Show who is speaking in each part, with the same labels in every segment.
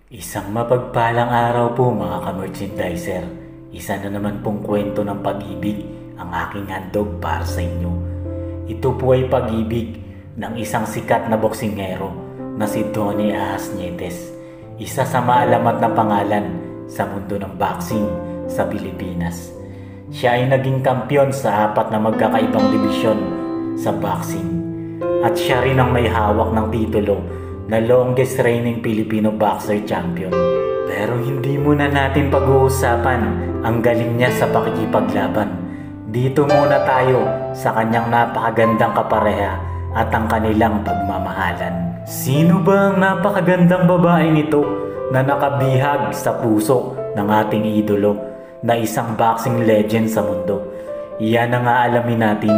Speaker 1: Isang mapagpalang araw po mga ka-merchandiser. Isa na naman pong kwento ng pag-ibig ang aking handog para sa inyo. Ito po ay pag-ibig ng isang sikat na boksingero na si Donnie Ahas Nietes. Isa sa maalamat na pangalan sa mundo ng boxing sa Pilipinas. Siya ay naging kampiyon sa 4 na magkakaibang dibisyon sa boxing. At siya rin ang may hawak ng titulo na longest reigning Filipino boxer champion. Pero hindi muna natin pag-uusapan ang galing niya sa pakikipaglaban. Dito muna tayo sa kanyang napakagandang kapareha at ang kanilang pagmamahalan. Sino ba ang napakagandang babaeng ito na nakabihag sa puso ng ating idolo na isang boxing legend sa mundo? Iyan ang aalamin natin.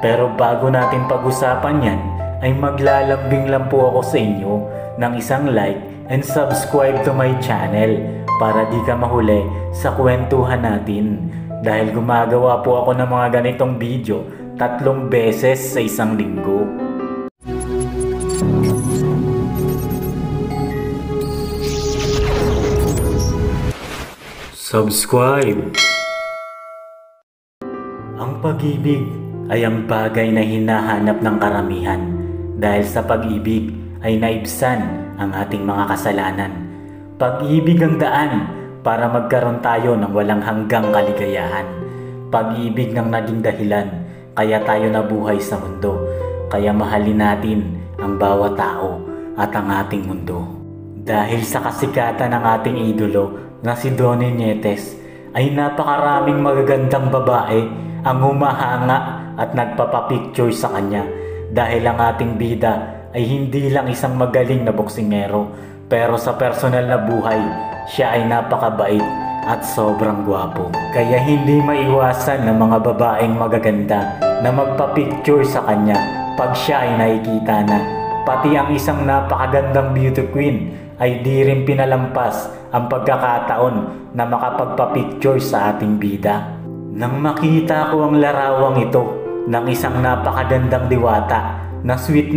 Speaker 1: Pero bago natin pag-usapan yan, ay maglalambing lang po ako sa inyo ng isang like and subscribe to my channel para di ka mahuli sa kwentuhan natin. Dahil gumagawa po ako ng mga ganitong video 3 beses sa isang linggo. Subscribe! Ang pag-ibig ay ang bagay na hinahanap ng karamihan. Dahil sa pag-ibig ay naibsan ang ating mga kasalanan. Pag-ibig ang daan para magkaroon tayo ng walang hanggang kaligayahan. Pag-ibig ng naging dahilan kaya tayo nabuhay sa mundo. Kaya mahalin natin ang bawat tao at ang ating mundo. Dahil sa kasikatan ng ating idolo na si Donnie Nietes ay napakaraming magagandang babae ang humahanga at nagpapapicture sa kanya. Dahil ang ating bida ay hindi lang isang magaling na boksingero, pero sa personal na buhay, siya ay napakabait at sobrang gwapo. Kaya hindi maiwasan ng mga babaeng magaganda na magpa-picture sa kanya pag siya ay nakikita na. Pati ang isang napakagandang beauty queen ay di rin pinalampas ang pagkakataon na makapagpa-picture sa ating bida. Nang makita ko ang larawang ito ng isang napakagandang diwata na sweet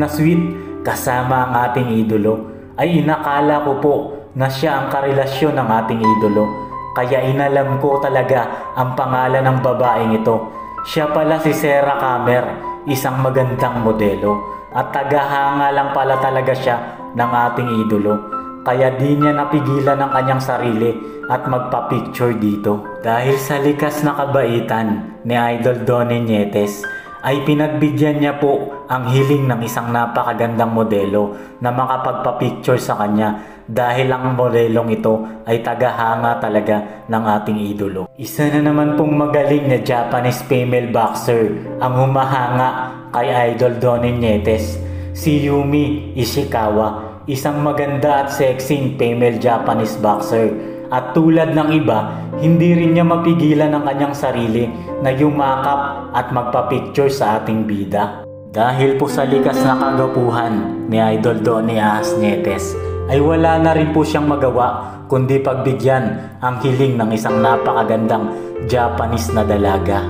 Speaker 1: kasama ang ating idolo, ay inakala ko po na siya ang karelasyon ng ating idolo. Kaya inalam ko talaga ang pangalan ng babaeng ito. Siya pala si Sarah Kamer, isang magandang modelo at tagahanga lang pala talaga siya ng ating idolo. Kaya di niya napigilan ang kanyang sarili at magpa-picture dito. Dahil sa likas na kabaitan ni Idol Donnie Nietes, ay pinagbigyan niya po ang hiling ng isang napakagandang modelo na makapagpa-picture sa kanya dahil ang modelong ito ay tagahanga talaga ng ating idolo. Isa na naman pong magaling na Japanese female boxer ang humahanga kay Idol Donnie Nietes, si Yumi Ishikawa. Isang maganda at sexy female Japanese boxer. At tulad ng iba, hindi rin niya mapigilan ang kanyang sarili na yumakap at magpa-picture sa ating bida. Dahil po sa likas na kagapuhan ni Idol Donnie Ahas Nietes, ay wala na rin po siyang magawa kundi pagbigyan ang hiling ng isang napakagandang Japanese na dalaga.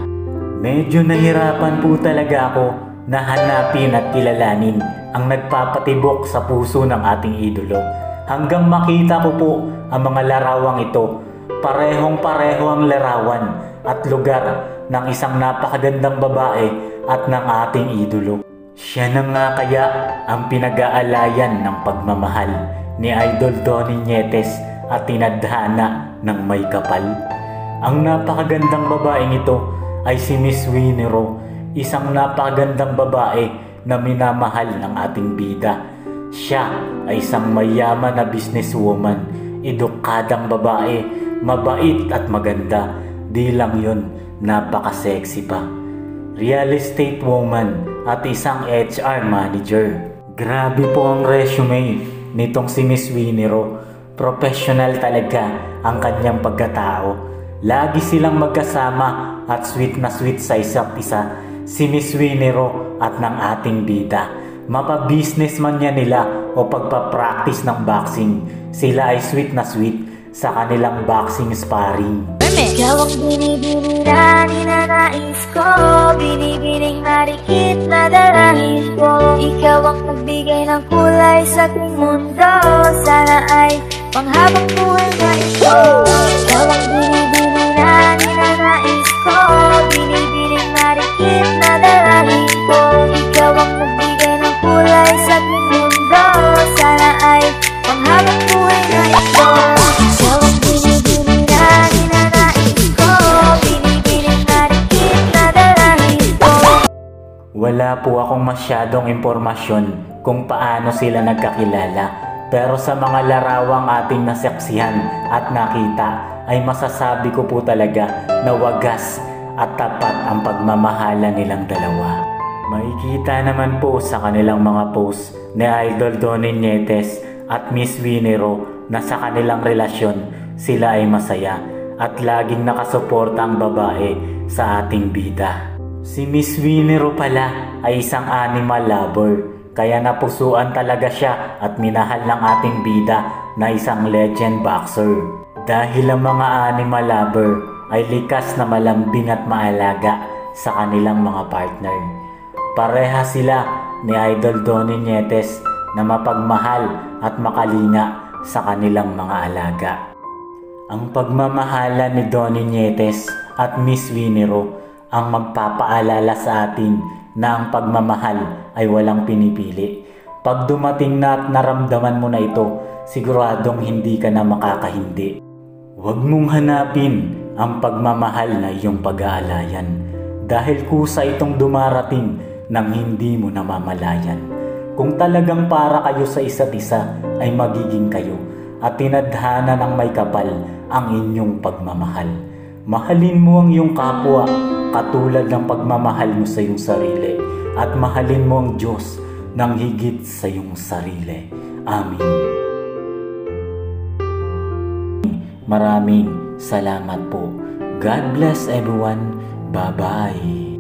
Speaker 1: Medyo nahirapan po talaga ako na hanapin at kilalanin ang nagpapatibok sa puso ng ating idolo. Hanggang makita ko po ang mga larawang ito. Parehong-pareho ang larawan at lugar ng isang napakagandang babae at ng ating idolo. Siya na nga kaya ang pinag-aalayan ng pagmamahal ni Idol Donnie Nietes at tinadhana ng may kapal. Ang napakagandang babaeng ito ay si Miss Winnie Ro, isang napakagandang babae na minamahal ng ating bida. Siya ay isang mayaman na businesswoman, edukadang babae, mabait at maganda. Di lang yun, napaka-sexy pa. Real estate woman at isang HR manager. Grabe po ang resume nitong si Miss Winnie Ro. Professional talaga ang kanyang pagkatao. Lagi silang magkasama at sweet na sweet sa isa't isa, si Miss Winnie Ro at ng ating bida. Mapa-business man niya nila o pagpa-practice ng boxing, sila ay sweet na sweet sa kanilang boxing sparring.
Speaker 2: Ikaw ang binibini na ninanais ko, binibining marikit na dalangin ko. Ikaw ang nagbigay ng kulay sa aking mundo, sana ay panghabang buhay na ito. Ikaw ang binibini na ninanais ko, binibining marikit na dalahin ko. Ikaw ang nagbigay ng kulay sa aking mundo, sana ay panghabang buhay na ito. Ikaw ang binibini na ninanais ko, binibining marikit na dalahin ko.
Speaker 1: Wala po akong masyadong impormasyon kung paano sila nagkakilala, pero sa mga larawang ating nasaksihan at nakita ay masasabi ko po talaga na wagas at tapat ang pagmamahala nilang dalawa. Makikita naman po sa kanilang mga post ni Idol Donnie Nietes at Miss Winnie-Ro na sa kanilang relasyon sila ay masaya at laging nakasuporta ang babae sa ating bida. Si Miss Winnie-Ro pala ay isang animal lover, kaya napusuan talaga siya at minahal ng ating bida na isang legend boxer. Dahil ang mga animal lover ay likas na malambing at maalaga sa kanilang mga partner. Pareha sila ni Idol Donnie Nietes na mapagmahal at makalinga sa kanilang mga alaga. Ang pagmamahala ni Donnie Nietes at Miss Winnie-Ro ang magpapaalala sa atin na ang pagmamahal ay walang pinipili. Pag dumating na at naramdaman mo na ito, siguradong hindi ka na makakahindi. Huwag mong hanapin ang pagmamahal na iyong pag-aalayan, dahil kusa itong dumarating nang hindi mo namamalayan. Kung talagang para kayo sa isa't isa, ay magiging kayo at tinadhana ng may kapal ang inyong pagmamahal. Mahalin mo ang iyong kapwa katulad ng pagmamahal mo sa iyong sarili, at mahalin mo ang Diyos ng higit sa iyong sarili. Amen. Maraming salamat po. God bless everyone. Bye-bye.